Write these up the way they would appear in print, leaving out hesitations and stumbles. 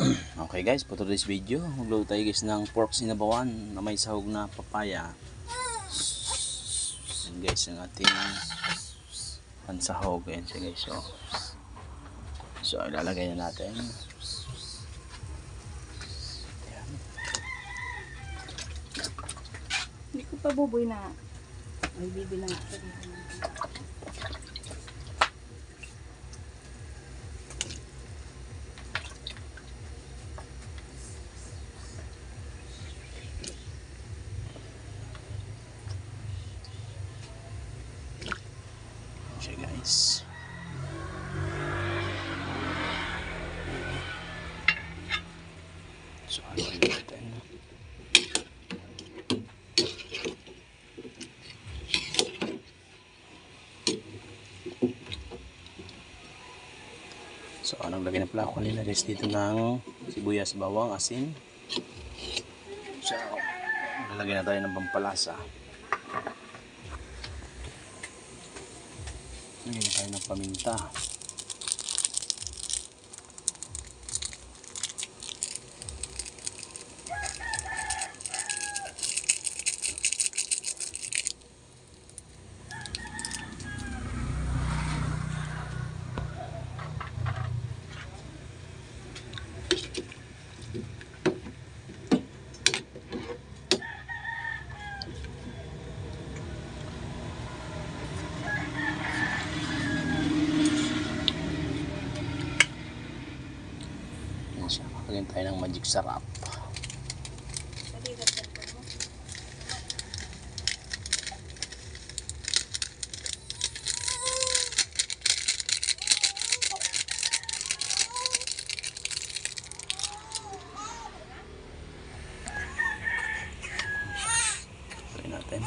Okay guys, for today's video, magluto tayo guys ng pork sinabawan na may sahog na papaya. Yan guys, yung ating pansahog. Yan siya guys. So ilalagay na natin. Yan. Hindi ko pa buboy na. Ay, bibilang ako. Siya guys. So ano natin? So anong lagay na pala ako nila guys dito ng sibuyas, bawang, asin. So lalagay na tayo ng pampalasa. Lagyan na tayo ng paminta. Lagyan tayo ng magic sarap. Lagyan natin.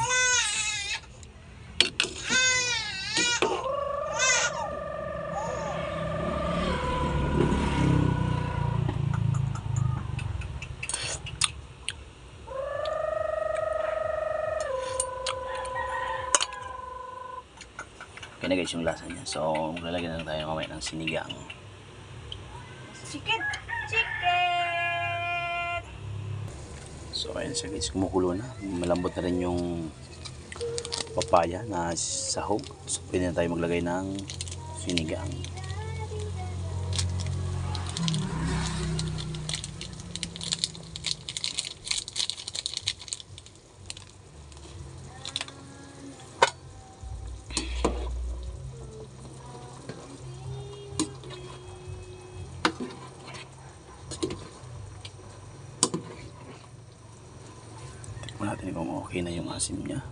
Okay na guys yung lasa niya. So, maglalagyan na tayo mamaya ng sinigang. Chicken! Chicken! So, ayun siya guys. Kumukulo na. Malambot na rin yung papaya na sahog. So, pwede na tayo maglagay ng sinigang. Natin kung okay na yung asim niya.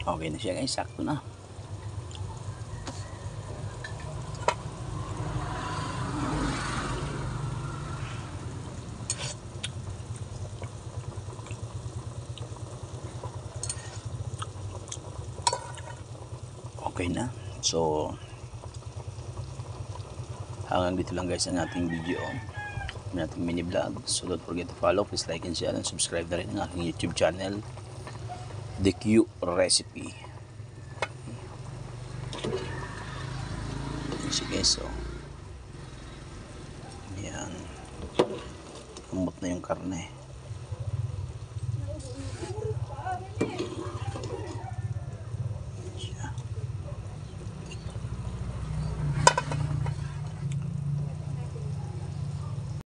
Okay na siya guys, sakto na. Okay na. So hanggang dito lang guys ang ating video, ang ating mini vlog. So don't forget to follow, please like and share and subscribe na rin ang aking YouTube channel, The Q Recipe. Sige, so yan, umot na yung karne.